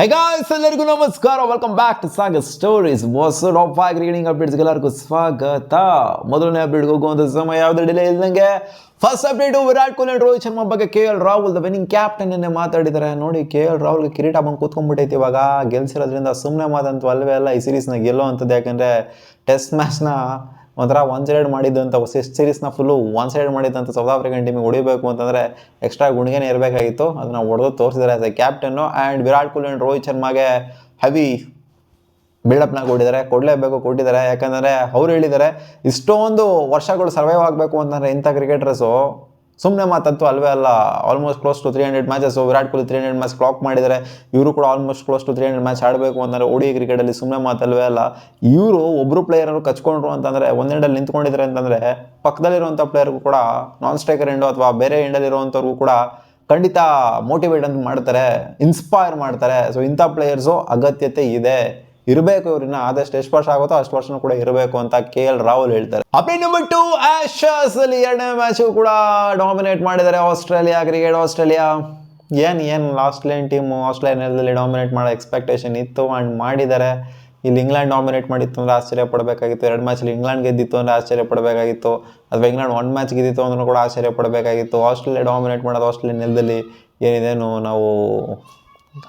ಹೇ guys, ಎಲ್ಲರಿಗೂ ನಮಸ್ಕಾರ. Welcome back to Sagar stories. ಹೊಸ ಟಾಪ್ 5 ಕ್ರಿಕೆಟಿಂಗ್ ಅಪ್ಡೇಟ್ಸ್ಗೆ ಎಲ್ಲರಿಗೂ ಸ್ವಾಗತ. ಮೊದಲನೇ ಅಪ್ಡೇಟ್ಗೆ ಹೋಗುವಂಥ ಸಮಯ ಯಾವುದೇ ಡಿಲೇ ಇಲ್ಲದಂಗೆ first update Virat Kohli and Rohit Sharma ಬಗ್ಗೆ KL Rahul the winning captain ಅನ್ನೇ ಮಾತಾಡಿದ್ದಾರೆ. ನೋಡಿ, KL ರಾಹುಲ್ಗೆ ಕಿರೀಟ ಬಂದು ಕೂತ್ಕೊಂಡ್ಬಿಟ್ಟೈತಿ. ಇವಾಗ ಗೆಲ್ಸಿರೋದ್ರಿಂದ ಸುಮ್ಮನೆ ಮಾತಂತೂ ಅಲ್ವೇ ಅಲ್ಲ. ಈ ಸೀರೀಸ್ನ ಗೆಲ್ಲೋ ಅಂಥದ್ದು. ಯಾಕಂದರೆ ಟೆಸ್ಟ್ ಮ್ಯಾಚ್ನ ಒಂಥರ ಒನ್ ಸೈಡ್ ಮಾಡಿದ್ದಂಥ ಸೀರೀಸ್ನ ಫುಲ್ಲು ಒನ್ ಸೈಡ್ ಮಾಡಿದ್ದಂಥ ಸೌತ್ ಆಫ್ರಿಕನ್ ಟೀಮಿಗೆ ಹೊಡಿಬೇಕು ಅಂತಂದರೆ ಎಕ್ಸ್ಟ್ರಾ ಗುಣಿಗೆನೇ ಇರಬೇಕಾಗಿತ್ತು. ಅದನ್ನು ಹೊಡೆದು ತೋರಿಸಿದ್ದಾರೆ as a captain. And Virat Kohli and Rohit ಶರ್ಮಾಗೆ ಹೆವಿ ಬಿಲ್ಡಪ್ನ ಕೊಟ್ಟಿದ್ದಾರೆ. ಯಾಕಂದರೆ ಅವ್ರು ಹೇಳಿದ್ದಾರೆ, ಇಷ್ಟೊಂದು ವರ್ಷಗಳು ಸರ್ವೈವ್ ಆಗಬೇಕು ಅಂತಂದರೆ ಇಂಥ ಕ್ರಿಕೆಟರ್ಸು ಸುಮ್ಮನೆ ಮಾತಂತೂ ಅಲ್ವೇ ಅಲ್ಲ. Almost close to 300 matches. Virat Kohli 300 match clock ಮಾಡಿದ್ದಾರೆ. ಇವರು ಕೂಡ ಆಲ್ಮೋಸ್ಟ್ ಕ್ಲೋಸ್ ಟು 300 ಮ್ಯಾಚ್ ಆಡಬೇಕು ಅಂತಂದರೆ ODI ಕ್ರಿಕೆಟಲ್ಲಿ ಸುಮ್ಮನೆ ಮಾತಲ್ವೇ ಅಲ್ಲ. ಇವರು ಒಬ್ಬರು ಪ್ಲೇಯರನ್ನು ಕಚ್ಕೊಂಡ್ರು ಅಂತಂದರೆ ಒಂದೆಂಡಲ್ಲಿ ನಿಂತ್ಕೊಂಡಿದ್ದಾರೆ ಅಂತಂದರೆ ಪಕ್ಕದಲ್ಲಿರುವಂಥ ಪ್ಲೇಯರ್ಗೂ ಕೂಡ ನಾನ್ ಸ್ಟ್ರೈಕರ್ ಎಂಡೋ ಅಥವಾ ಬೇರೆ ಎಂಡಲ್ಲಿರುವಂಥವ್ರಿಗೂ ಕೂಡ ಖಂಡಿತ ಮೋಟಿವೇಟ್ ಅಂತ ಮಾಡ್ತಾರೆ, ಇನ್ಸ್ಪೈರ್ ಮಾಡ್ತಾರೆ. ಸೊ ಇಂಥ ಪ್ಲೇಯರ್ಸು ಅಗತ್ಯತೆ ಇರಬೇಕು. ಇವ್ರನ್ನ ಆದಷ್ಟು ಎಷ್ಟು ವರ್ಷ ಆಗುತ್ತೋ ಅಷ್ಟು ವರ್ಷನೂ ಕೂಡ ಇರಬೇಕು ಅಂತ KL ರಾಹುಲ್ ಹೇಳ್ತಾರೆ. ಅಪ್ಡೇಟ್ ನಂಬರ್ 2, ಆಶಸ್ ಅಲ್ಲಿ ಎರಡನೇ ಮ್ಯಾಚು ಕೂಡ ಡಾಮಿನೇಟ್ ಮಾಡಿದ್ದಾರೆ ಆಸ್ಟ್ರೇಲಿಯಾ. ಏನು ಆಸ್ಟ್ರೇಲಿಯನ್ ಟೀಮು ಆಸ್ಟ್ರೇಲಿಯಾದಲ್ಲಿ ಡಾಮಿನೇಟ್ ಮಾಡೋ ಎಕ್ಸ್ಪೆಕ್ಟೇಷನ್ ಇತ್ತು ಆ್ಯಂಡ್ ಮಾಡಿದ್ದಾರೆ. ಇಲ್ಲಿ ಇಂಗ್ಲೆಂಡ್ ಡಾಮಿನೇಟ್ ಮಾಡಿತ್ತು ಅಂದರೆ ಆಶ್ಚರ್ಯ ಪಡಬೇಕಾಗಿತ್ತು. 2 ಮ್ಯಾಚಲ್ಲಿ ಇಂಗ್ಲೆಂಡ್ ಗೆದ್ದಿತ್ತು ಅಂದರೆ ಆಶ್ಚರ್ಯ ಪಡಬೇಕಾಗಿತ್ತು. ಅಥವಾ ಇಂಗ್ಲೆಂಡ್ 1 ಮ್ಯಾಚ್ ಗೆದ್ದಿತ್ತು ಅಂದ್ರೂ ಕೂಡ ಆಶ್ಚರ್ಯ ಪಡಬೇಕಾಗಿತ್ತು. ಆಸ್ಟ್ರೇಲಿಯಾ ಡಾಮಿನೇಟ್ ಮಾಡೋದು ಆಸ್ಟ್ರೇಲಿಯಾ ನೆಲದಲ್ಲಿ ಏನಿದೇನು ನಾವು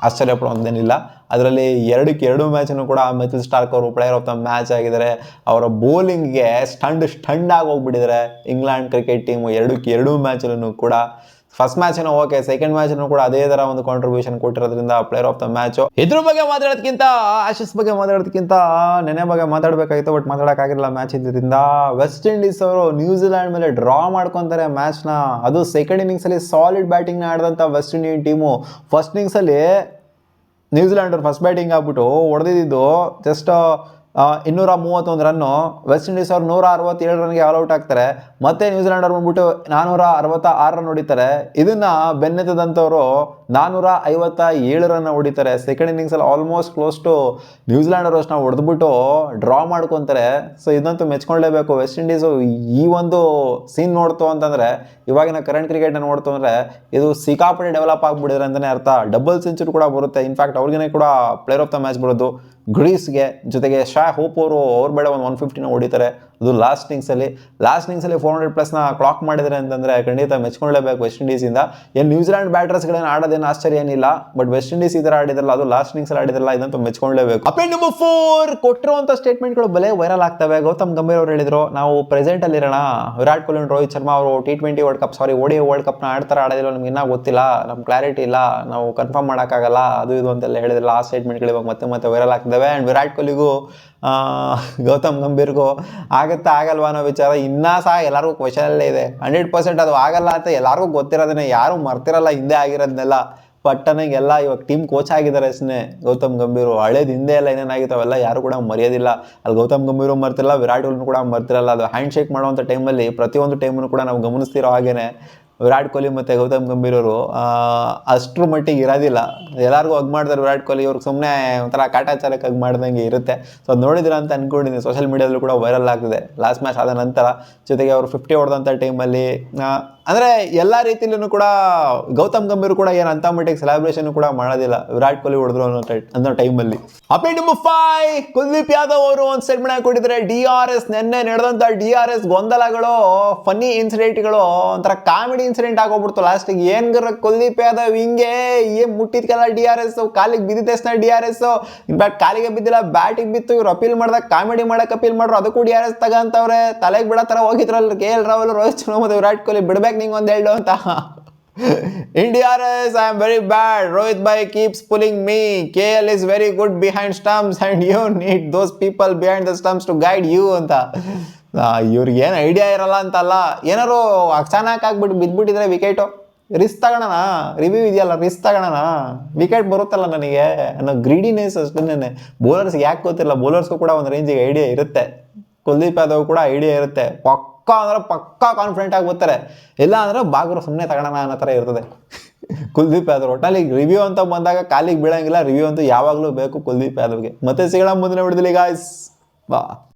ಆಶ್ಚರ್ಯ ಪಡೋದೇನಿಲ್ಲ. ಅದರಲ್ಲಿ 2 ಮ್ಯಾಚನ್ನು ಕೂಡ ಮಿಚೆಲ್ ಸ್ಟಾರ್ಕ್ ಅವರು ಪ್ಲೇಯರ್ ಆಫ್ ದ ಮ್ಯಾಚ್ ಆಗಿದ್ದಾರೆ. ಅವರ ಬೌಲಿಂಗ್ಗೆ ಸ್ಟಂಡ್ ಆಗಿ ಹೋಗ್ಬಿಟ್ಟಿದ್ದಾರೆ ಇಂಗ್ಲೆಂಡ್ ಕ್ರಿಕೆಟ್ ಟೀಮು 2 ಮ್ಯಾಚಲ್ಲೂ ಕೂಡ. ಫಸ್ಟ್ ಮ್ಯಾಚನ್ನು ಓಕೆ, ಸೆಕೆಂಡ್ ಮ್ಯಾಚನ್ನು ಕೂಡ ಅದೇ ಥರ ಒಂದು ಕಾಂಟ್ರಿಬ್ಯೂಷನ್ ಕೊಟ್ಟಿರೋದ್ರಿಂದ ಪ್ಲೇಯರ್ ಆಫ್ ದ ಮ್ಯಾಚು. ಇದ್ರ ಬಗ್ಗೆ ಮಾತಾಡೋದಕ್ಕಿಂತ ಆಶಸ್ ಬಗ್ಗೆ ಮಾತಾಡೋದಕ್ಕಿಂತ ನೆನೆ ಬಗ್ಗೆ ಮಾತಾಡಬೇಕಾಗಿತ್ತು, ಬಟ್ ಮಾತಾಡೋಕ್ಕಾಗಿರಲಿಲ್ಲ ಮ್ಯಾಚ್ ಇದ್ರಿಂದ. ವೆಸ್ಟ್ ಇಂಡೀಸ್ ಅವರು ನ್ಯೂಜಿಲ್ಯಾಂಡ್ ಮೇಲೆ ಡ್ರಾ ಮಾಡ್ಕೊತಾರೆ ಮ್ಯಾಚ್ನ. ಅದು ಸೆಕೆಂಡ್ ಇನ್ನಿಂಗ್ಸಲ್ಲಿ ಸಾಲಿಡ್ ಬ್ಯಾಟಿಂಗ್ನ ಆಡಿದಂಥ ವೆಸ್ಟ್ ಇಂಡಿಯನ್ ಟೀಮು. ಫಸ್ಟ್ ಇನ್ನಿಂಗ್ಸಲ್ಲಿ ನ್ಯೂಜಿಲ್ಯಾಂಡ್ ಅವ್ರು ಫಸ್ಟ್ ಬ್ಯಾಟಿಂಗ್ ಆಗ್ಬಿಟ್ಟು ಹೊಡೆದಿದ್ದು ಜಸ್ಟ್ 231 ರನ್ನು. ವೆಸ್ಟ್ ಇಂಡೀಸ್ ಅವ್ರು 167 ರನ್ಗೆ ಆಲ್ ಔಟ್ ಆಗ್ತಾರೆ. ಮತ್ತೆ ನ್ಯೂಜಿಲ್ಯಾಂಡ್ ಅವ್ರು ಬಂದ್ಬಿಟ್ಟು 466 ರನ್ ಹೊಡಿತಾರೆ. ಇದನ್ನ ಬೆನ್ನೆತ್ತದಂಥವ್ರು 457 ರನ್ ಹೊಡಿತಾರೆ. ಸೆಕೆಂಡ್ ಇನ್ನಿಂಗ್ಸಲ್ಲಿ ಆಲ್ಮೋಸ್ಟ್ ಕ್ಲೋಸ್ ಟು ನ್ಯೂಜಿಲ್ಯಾಂಡ್ ಅವರು ಅಷ್ಟು ಹೊಡೆದ್ಬಿಟ್ಟು ಡ್ರಾ ಮಾಡ್ಕೊತಾರೆ. ಸೊ ಇದಂತೂ ಮೆಚ್ಕೊಳ್ಳೇಬೇಕು. ವೆಸ್ಟ್ ಇಂಡೀಸು ಈ ಒಂದು ಸೀನ್ ನೋಡ್ತು ಅಂತಂದರೆ, ಇವಾಗಿನ ಕರೆಂಟ್ ಕ್ರಿಕೆಟ್ನ ನೋಡ್ತು ಅಂದರೆ ಇದು ಸಿಕ್ಕಾಪಟ್ಟೆ ಡೆವಲಪ್ ಆಗಿಬಿಟ್ಟಿದ್ರೆ ಅಂತಲೇ ಅರ್ಥ. ಡಬಲ್ ಸೆಂಚುರಿ ಕೂಡ ಬರುತ್ತೆ. ಇನ್ಫ್ಯಾಕ್ಟ್ ಅವ್ರಿಗೇ ಕೂಡ ಪ್ಲೇಯರ್ ಆಫ್ ದ ಮ್ಯಾಚ್ ಬರೋದು ಗ್ರೀಸ್ಗೆ. ಜೊತೆಗೆ ಶಾ ಹೋಪ್ ಅವ್ರು ಬೇಡ ಒಂದು 150ನ ಹೊಡಿತಾರೆ. ಅದು ಲಾಸ್ಟ್ ಇನ್ನಿಂಗ್ಸಲ್ಲಿ 400+ ಕ್ಲಾಕ್ ಮಾಡಿದ್ದಾರೆ ಅಂತಂದರೆ ಖಂಡಿತ ಮೆಚ್ಕೊಳ್ಳೇಬೇಕು ವೆಸ್ಟ್ ಇಂಡೀಸಿಂದ. ಏನು ನ್ಯೂಜಿಲ್ಯಾಂಡ್ ಬ್ಯಾಟರ್ಸ್ಗಳೇನು ಆಡೋದೇನು ಆಶ್ಚರ್ಯ ಏನಿಲ್ಲ, ಬಟ್ ವೆಸ್ಟ್ ಇಂಡೀಸ್ ಈ ಥರ ಆಡಿದ್ರಲ್ಲ, ಅದು ಲಾಸ್ಟ್ ಇನ್ನಿಂಗ್ಸಲ್ಲಿ ಆಡಿದ್ರಲ್ಲ, ಇದಂತೂ ಮೆಚ್ಕೊಳ್ಳೇಬೇಕು. ಅಪ್ಡೇಟ್ ನಂಬರ್ 4, ಕೊಟ್ಟಿರುವಂಥ ಸ್ಟೇಟ್ಮೆಂಟ್ಗಳು ಬಲೆ ವೈರಲ್ ಆಗ್ತವೆ. ಗೌತಮ್ ಗಂಭೀರ್ ಅವರು ಹೇಳಿದರು, ನಾವು ಪ್ರೆಸೆಂಟಲ್ಲಿರೋಣ. ವಿರಾಟ್ ಕೊಹ್ಲಿ ಅಂಡ್ ರೋಹಿತ್ ಶರ್ಮಾ ಅವರು T20 world cup ODI world ಕಪ್ನ ಆಡ್ತಾರೆ ಆಡೋದಿಲ್ಲ ನಮ್ಗೆ ಇನ್ನೂ ಗೊತ್ತಿಲ್ಲ, ನಮ್ಗೆ ಕ್ಲಾರಿಟಿ ಇಲ್ಲ, ನಾವು ಕನ್ಫರ್ಮ್ ಮಾಡೋಕ್ಕಾಗಲ್ಲ, ಅದು ಇದು ಅಂತೆಲ್ಲ ಹೇಳಿದ್ರಲ್ಲ. ಆ ಸ್ಟೇಟ್ಮೆಂಟ್ಗಳು ಇವಾಗ ಮತ್ತೆ ವೈರಲ್ ಆಗ್ತವೆ. ಆ್ಯಂಡ್ ವಿರಾಟ್ ಕೊಹ್ಲಿಗೂ ಗೌತಮ್ ಗಂಭೀರ್ಗೂ ಆಗುತ್ತಾ ಆಗಲ್ವಾ ಅನ್ನೋ ವಿಚಾರ ಇನ್ನೂ ಸಹ ಎಲ್ಲರಿಗೂ ಕ್ವೆಶನಲ್ಲೇ ಇದೆ. 100% ಅದು ಆಗಲ್ಲ ಅಂತ ಎಲ್ಲರಿಗೂ ಗೊತ್ತಿರೋದನ್ನೇ, ಯಾರೂ ಮರ್ತಿರಲ್ಲ ಹಿಂದೆ ಆಗಿರೋದನ್ನೆಲ್ಲ. ಪಟ್ಟಣಗೆಲ್ಲ ಇವಾಗ ಟೀಮ್ ಕೋಚ್ ಆಗಿದ್ದಾರೆ ಅಷ್ಟೇ ಗೌತಮ್ ಗಂಭೀರು. ಹಳೇದು ಹಿಂದೆ ಎಲ್ಲ ಏನೇನಾಗಿತ್ತು ಅವೆಲ್ಲ ಯಾರು ಕೂಡ ಮರೆಯೋದಿಲ್ಲ. ಅಲ್ಲಿ ಗೌತಮ್ ಗಂಭೀರು ಮರ್ತಿರಲ್ಲ, ವಿರಾಟ್ ಕೊಹ್ಲಿ ಕೂಡ ಮರ್ತಿರಲ್ಲ. ಅದು ಹ್ಯಾಂಡ್ ಶೇಕ್ ಮಾಡುವಂಥ ಟೈಮಲ್ಲಿ ಪ್ರತಿಯೊಂದು ಟೈಮನ್ನು ಕೂಡ ನಾವು ಗಮನಿಸ್ತಿರೋ ಹಾಗೇನೆ ವಿರಾಟ್ ಕೊಹ್ಲಿ ಮತ್ತು ಗೌತಮ್ ಗಂಭೀರ್ ಅವರು ಅಷ್ಟರ ಮಟ್ಟಿಗೆ ಇರೋದಿಲ್ಲ. ಎಲ್ಲರಿಗೂ ಹಗ್ ಮಾಡ್ತಾರೆ ವಿರಾಟ್ ಕೊಹ್ಲಿ, ಇವ್ರಿಗೆ ಸುಮ್ಮನೆ ಒಂಥರ ಕಾಟಾಚಾರಕ್ಕೆ ಹಗ್ ಮಾಡ್ದಂಗೆ ಇರುತ್ತೆ. ಸೊ ಅದು ನೋಡಿದಿರ ಅಂತ ಅಂದ್ಕೊಂಡಿದ್ದೀನಿ. ಸೋಷಿಯಲ್ ಮೀಡಿಯಾದಲ್ಲೂ ಕೂಡ ವೈರಲ್ ಆಗ್ತಿದೆ ಲಾಸ್ಟ್ ಮ್ಯಾಚ್ ಆದ ನಂತರ. ಜೊತೆಗೆ ಅವರು 50 ಹೊಡೆದಂಥ ಟೈಮಲ್ಲಿ ಅಂದರೆ ಎಲ್ಲ ರೀತಿಯಲ್ಲೂ ಕೂಡ ಗೌತಮ್ ಗಂಭೀರ್ ಕೂಡ ಏನು ಅಂಥ ಮಟ್ಟಿಗೆ ಸೆಲೆಬ್ರೇಷನ್ ಕೂಡ ಮಾಡೋದಿಲ್ಲ ವಿರಾಟ್ ಕೊಹ್ಲಿ ಹೊಡೆದ್ರು ಅನ್ನೋ ಟೈಮಲ್ಲಿ. ಅಪ್ಡೇಟ್ ನಂಬರ್ 5, ಕುಲ್ದೀಪ್ ಯಾದವ್ ಅವರು ಒಂದು ಸ್ಟೇಟ್ಮೆಂಟ್ ಕೊಟ್ಟಿದ್ದಾರೆ. DRS ನೆನ್ನೆ ನಡೆದಂಥ DRS ಗೊಂದಲಗಳು, ಫನ್ನಿ ಇನ್ಸಿಡೆಂಟ್ಗಳು ಒಂಥರ ಕಾಮಿಡಿ ಇನ್ಸಿಡೆಂಟ್ ಆಗೋಗ್ಬಿಡ್ತು ಲಾಸ್ಟಿಗೆ. ಏನು ಕುಲ್ದೀಪ್ ಯಾದವ್ ಹಿಂಗೆ ಏನು ಮುಟ್ಟಿದ್ಕೆಲ್ಲ DRS, ಕಾಲಿಗೆ ಬಿದ್ದಿದ ತಕ್ಷಣ DRS. ಇನ್ಫ್ಯಾಕ್ಟ್ ಕಾಲಿಗೆ ಬಿದ್ದಿಲ್ಲ, ಬ್ಯಾಟಿಗೆ ಬಿತ್ತು. ಇವ್ರು ಅಪೀಲ್ ಮಾಡಿದಾಗ ಕಾಮಿಡಿ ಮಾಡಕ್ಕೆ ಅಪೀಲ್ ಮಾಡ್ರು, ಅದಕ್ಕೂ DRS ತಗಂತವ್ರೆ. ತಲೆಗೆ ಬಿಡೋ ಥರ ಹೋಗಿದ್ರಲ್ಲ KL ರಾಹುಲ್, ರೋಹಿತ್ ಶರ್ಮಾ ಮತ್ತು ವಿರಾಟ್ ಕೊಹ್ಲಿ. ಬಿಡ್ಬೇಕು ನಿಂಗೆ ಒಂದು ಹೇಳು ಅಂತ. In DRS, I am very bad. Rohit bhai keeps pulling me. KL is very good behind stumps and you need those people behind the stumps to guide you ಅಂತ. ಇವ್ರಿಗೆ ಏನು ಐಡಿಯಾ ಇರಲ್ಲ ಅಂತಲ್ಲ, ಏನಾರು ಅಚಾನಕ್ ಆಗ್ಬಿಟ್ಟು ಬಿದ್ದುಬಿಟ್ಟಿದ್ರೆ ವಿಕೆಟು, ರಿಸ್ಕ್ ತಗೋಣ, review ಇದೆಯಲ್ಲ, risk ತಗೋಣ, ವಿಕೆಟ್ ಬರುತ್ತಲ್ಲ ನನಗೆ ಅನ್ನೋ ಗ್ರೀಡಿನೆಸ್ ಅಷ್ಟೇ. ಬೌಲರ್ಸ್ಗೆ ಯಾಕೆ ಗೊತ್ತಿಲ್ಲ, ಬೌಲರ್ಸ್ಗೂ ಕೂಡ ಒಂದು ರೇಂಜಿಗೆ ಐಡಿಯಾ ಇರುತ್ತೆ. ಕುಲ್ದೀಪ್ ಯಾದವ್ ಕೂಡ ಐಡಿಯಾ ಇರುತ್ತೆ. ಪಕ್ಕಾ ಕಾನ್ಫಿಡೆಂಟ್ ಆಗಿ ಬರ್ತಾರೆ. ಇಲ್ಲ ಅಂದರೆ ಬಾಗ್ರು ಸುಮ್ಮನೆ ತಗೋಣ ಅನ್ನೋ ಥರ ಇರ್ತದೆ ಕುಲ್ದೀಪ್ ಯಾದವ್. ಒಟ್ಟಲ್ಲಿ ರಿವ್ಯೂ ಅಂತ ಬಂದಾಗ ಕಾಲಿಗೆ ಬೀಳಂಗಿಲ್ಲ. ರಿವ್ಯೂ ಅಂತೂ ಯಾವಾಗಲೂ ಬೇಕು ಕುಲ್ದೀಪ್ ಯಾದವ್ಗೆ. ಮತ್ತೆ ಸಿಗೋಣ ಮುಂದಿನ ವಿಡಿಯೋದಲ್ಲಿ ಗಾಯ್ಸ್. ಬಾ.